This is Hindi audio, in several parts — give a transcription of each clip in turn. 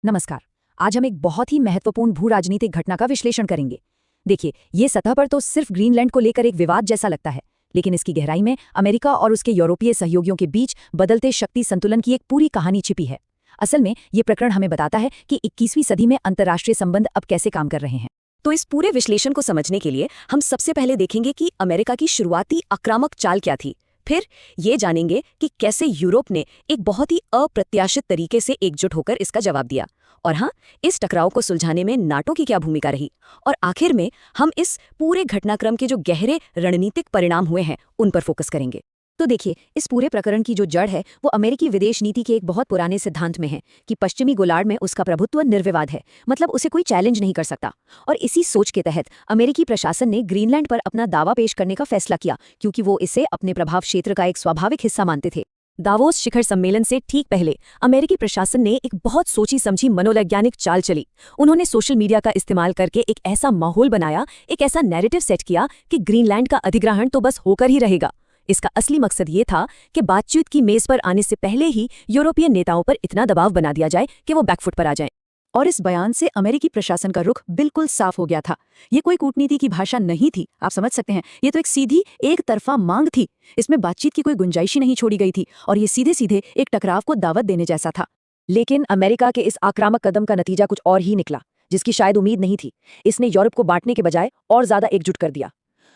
नमस्कार। आज हम एक बहुत ही महत्वपूर्ण भू राजनीतिक घटना का विश्लेषण करेंगे। देखिए, ये सतह पर तो सिर्फ ग्रीनलैंड को लेकर एक विवाद जैसा लगता है, लेकिन इसकी गहराई में अमेरिका और उसके यूरोपीय सहयोगियों के बीच बदलते शक्ति संतुलन की एक पूरी कहानी छिपी है। असल में ये प्रकरण हमें बताता है कि 21वीं सदी में अंतर्राष्ट्रीय संबंध अब कैसे काम कर रहे हैं। तो इस पूरे विश्लेषण को समझने के लिए हम सबसे पहले देखेंगे कि अमेरिका की शुरुआती आक्रामक चाल क्या थी। फिर ये जानेंगे कि कैसे यूरोप ने एक बहुत ही अप्रत्याशित तरीके से एकजुट होकर इसका जवाब दिया, और हाँ, इस टकराव को सुलझाने में नाटो की क्या भूमिका रही। और आखिर में हम इस पूरे घटनाक्रम के जो गहरे रणनीतिक परिणाम हुए हैं उन पर फोकस करेंगे। तो देखिए, इस पूरे प्रकरण की जो जड़ है वो अमेरिकी विदेश नीति के एक बहुत पुराने सिद्धांत में है कि पश्चिमी गोलार्ध में उसका प्रभुत्व निर्विवाद है, मतलब उसे कोई चैलेंज नहीं कर सकता। और इसी सोच के तहत अमेरिकी प्रशासन ने ग्रीनलैंड पर अपना दावा पेश करने का फैसला किया, क्योंकि वो इसे अपने प्रभाव क्षेत्र का एक स्वाभाविक हिस्सा मानते थे। दावोस शिखर सम्मेलन से ठीक पहले अमेरिकी प्रशासन ने एक बहुत सोची समझी मनोवैज्ञानिक चाल चली। उन्होंने सोशल मीडिया का इस्तेमाल करके एक ऐसा माहौल बनाया, एक ऐसा नैरेटिव सेट किया कि ग्रीनलैंड का अधिग्रहण तो बस होकर ही रहेगा। इसका असली मकसद ये था कि बातचीत की मेज पर आने से पहले ही यूरोपीय नेताओं पर इतना दबाव बना दिया जाए कि वो बैकफुट पर आ जाएं। और इस बयान से अमेरिकी प्रशासन का रुख बिल्कुल साफ हो गया था। ये कोई कूटनीति की भाषा नहीं थी, आप समझ सकते हैं। ये तो एक सीधी एक तरफा मांग थी। इसमें बातचीत की कोई गुंजाइश ही नहीं छोड़ी गई थी, और ये सीधे सीधे एक टकराव को दावत देने जैसा था। लेकिन अमेरिका के इस आक्रामक कदम का नतीजा कुछ और ही निकला, जिसकी शायद उम्मीद नहीं थी। इसने यूरोप को बांटने के बजाय और ज्यादा एकजुट कर दिया।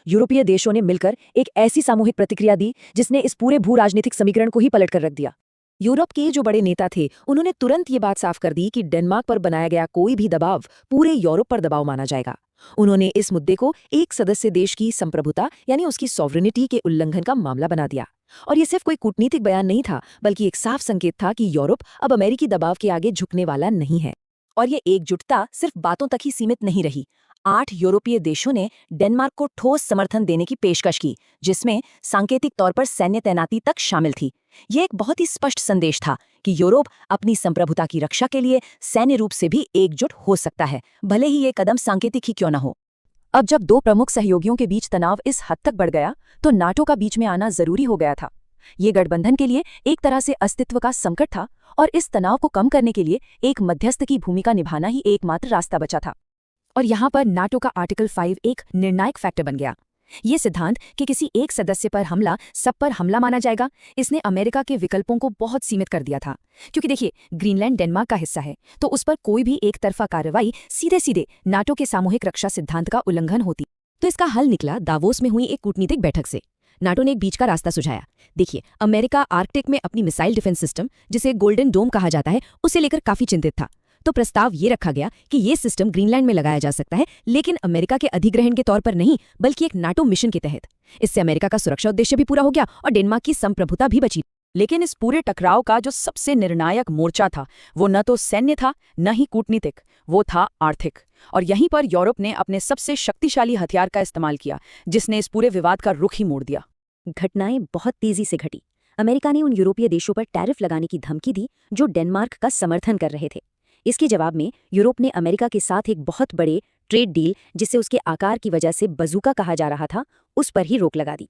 यूरोपीय देशों ने मिलकर एक ऐसी सामूहिक प्रतिक्रिया दी जिसने इस पूरे भू राजनीतिक समीकरण को ही पलट कर रख दिया। यूरोप के जो बड़े नेता थे उन्होंने तुरंत ये बात साफ कर दी कि डेनमार्क पर बनाया गया कोई भी दबाव पूरे यूरोप पर दबाव माना जाएगा। उन्होंने इस मुद्दे को एक सदस्य देश की संप्रभुता यानी उसकी सॉवरेनिटी के उल्लंघन का मामला बना दिया। और ये सिर्फ कोई कूटनीतिक बयान नहीं था, बल्कि एक साफ संकेत था कि यूरोप अब अमेरिकी दबाव के आगे झुकने वाला नहीं है। और ये एकजुटता सिर्फ बातों तक ही सीमित नहीं रही। 8 यूरोपीय देशों ने डेनमार्क को ठोस समर्थन देने की पेशकश की, जिसमें सांकेतिक तौर पर सैन्य तैनाती तक शामिल थी। ये एक बहुत ही स्पष्ट संदेश था कि यूरोप अपनी संप्रभुता की रक्षा के लिए सैन्य रूप से भी एकजुट हो सकता है, भले ही ये कदम सांकेतिक ही क्यों न हो। अब जब दो प्रमुख सहयोगियों के बीच तनाव इस हद तक बढ़ गया, तो नाटो का बीच में आना जरूरी हो गया था। ये गठबंधन के लिए एक तरह से अस्तित्व का संकट था, और इस तनाव को कम करने के लिए एक मध्यस्थ की भूमिका निभाना ही एकमात्र रास्ता बचा था। और यहाँ पर नाटो का आर्टिकल 5 एक निर्णायक फैक्टर बन गया। ये सिद्धांत कि किसी एक सदस्य पर हमला सब पर हमला माना जाएगा, इसने अमेरिका के विकल्पों को बहुत सीमित कर दिया था। क्योंकि देखिए, ग्रीनलैंड डेनमार्क का हिस्सा है, तो उस पर कोई भी एक तरफा कार्रवाई सीधे सीधे नाटो के सामूहिक रक्षा सिद्धांत का उल्लंघन होती। तो इसका हल निकला दावोस में हुई एक कूटनीतिक बैठक से। नाटो ने एक बीच का रास्ता सुझाया। देखिए, अमेरिका आर्कटिक में अपनी मिसाइल डिफेंस सिस्टम, जिसे गोल्डन डोम कहा जाता है, उसे लेकर काफी चिंतित था। तो प्रस्ताव ये रखा गया कि ये सिस्टम ग्रीनलैंड में लगाया जा सकता है, लेकिन अमेरिका के अधिग्रहण के तौर पर नहीं, बल्कि एक नाटो मिशन के तहत। इससे अमेरिका का सुरक्षा उद्देश्य भी पूरा हो गया और डेनमार्क की संप्रभुता भी बची। लेकिन इस पूरे टकराव का जो सबसे निर्णायक मोर्चा था, वो न तो सैन्य था, न ही कूटनीतिक, वो था आर्थिक। और यहीं पर यूरोप ने अपने सबसे शक्तिशाली हथियार का इस्तेमाल किया, जिसने इस पूरे विवाद का रुख ही मोड़ दिया। घटनाएं बहुत तेजी से घटी। अमेरिका ने उन यूरोपीय देशों पर टैरिफ लगाने की धमकी दी जो डेनमार्क का समर्थन कर रहे थे। इसके जवाब में यूरोप ने अमेरिका के साथ एक बहुत बड़े ट्रेड डील, जिसे उसके आकार की वजह से बजूका कहा जा रहा था, उस पर ही रोक लगा दी।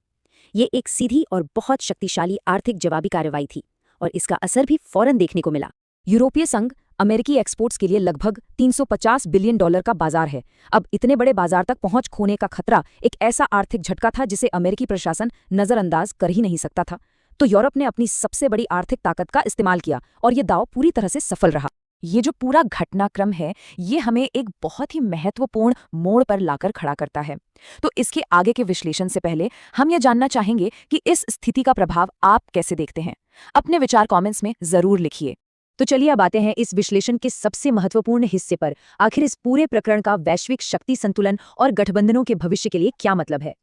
ये एक सीधी और बहुत शक्तिशाली आर्थिक जवाबी कार्रवाई थी, और इसका असर भी फौरन देखने को मिला। यूरोपीय संघ अमेरिकी एक्सपोर्ट्स के लिए लगभग $350 बिलियन का बाजार है। अब इतने बड़े बाजार तक पहुंच खोने का खतरा एक ऐसा आर्थिक झटका था जिसे अमेरिकी प्रशासन नजरअंदाज कर ही नहीं सकता था। तो यूरोप ने अपनी सबसे बड़ी आर्थिक ताकत का इस्तेमाल किया, और ये दांव पूरी तरह से सफल रहा। ये जो पूरा घटनाक्रम है, ये हमें एक बहुत ही महत्वपूर्ण मोड़ पर लाकर खड़ा करता है। तो इसके आगे के विश्लेषण से पहले हम ये जानना चाहेंगे कि इस स्थिति का प्रभाव आप कैसे देखते हैं। अपने विचार कमेंट्स में जरूर लिखिए। तो चलिए अब आते हैं इस विश्लेषण के सबसे महत्वपूर्ण हिस्से पर। आखिर इस पूरे प्रकरण का वैश्विक शक्ति संतुलन और गठबंधनों के भविष्य के लिए क्या मतलब है।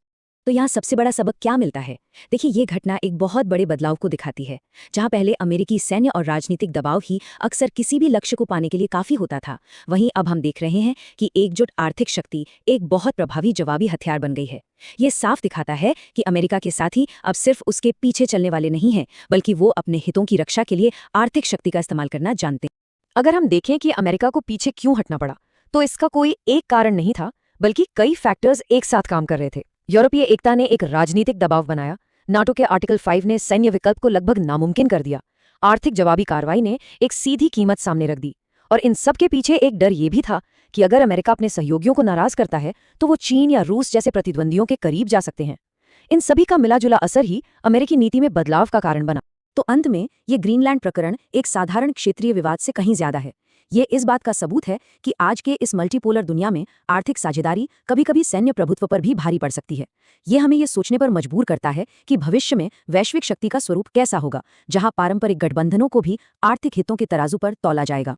तो यहाँ सबसे बड़ा सबक क्या मिलता है? देखिए, ये घटना एक बहुत बड़े बदलाव को दिखाती है। जहाँ पहले अमेरिकी सैन्य और राजनीतिक दबाव ही अक्सर किसी भी लक्ष्य को पाने के लिए काफी होता था, वहीं अब हम देख रहे हैं कि एकजुट आर्थिक शक्ति एक बहुत प्रभावी जवाबी हथियार बन गई है। ये साफ दिखाता है कि अमेरिका के साथी अब सिर्फ उसके पीछे चलने वाले नहीं हैं, बल्कि वो अपने हितों की रक्षा के लिए आर्थिक शक्ति का इस्तेमाल करना जानते हैं। अगर हम देखें कि अमेरिका को पीछे क्यों हटना पड़ा, तो इसका कोई एक कारण नहीं था, बल्कि कई फैक्टर्स एक साथ काम कर रहे थे। यूरोपीय एकता ने एक राजनीतिक दबाव बनाया, नाटो के आर्टिकल 5 ने सैन्य विकल्प को लगभग नामुमकिन कर दिया, आर्थिक जवाबी कार्रवाई ने एक सीधी कीमत सामने रख दी, और इन सब के पीछे एक डर ये भी था कि अगर अमेरिका अपने सहयोगियों को नाराज करता है तो वो चीन या रूस जैसे प्रतिद्वंदियों के करीब जा सकते हैं। इन सभी का मिलाजुला असर ही अमेरिकी नीति में बदलाव का कारण बना। तो अंत में ये ग्रीनलैंड प्रकरण एक साधारण क्षेत्रीय विवाद से कहीं ज्यादा है। ये इस बात का सबूत है कि आज के इस मल्टीपोलर दुनिया में आर्थिक साझेदारी कभी-कभी सैन्य प्रभुत्व पर भी भारी पड़ सकती है। ये हमें ये सोचने पर मजबूर करता है कि भविष्य में वैश्विक शक्ति का स्वरूप कैसा होगा, जहां पारंपरिक गठबंधनों को भी आर्थिक हितों के तराजू पर तौला जाएगा।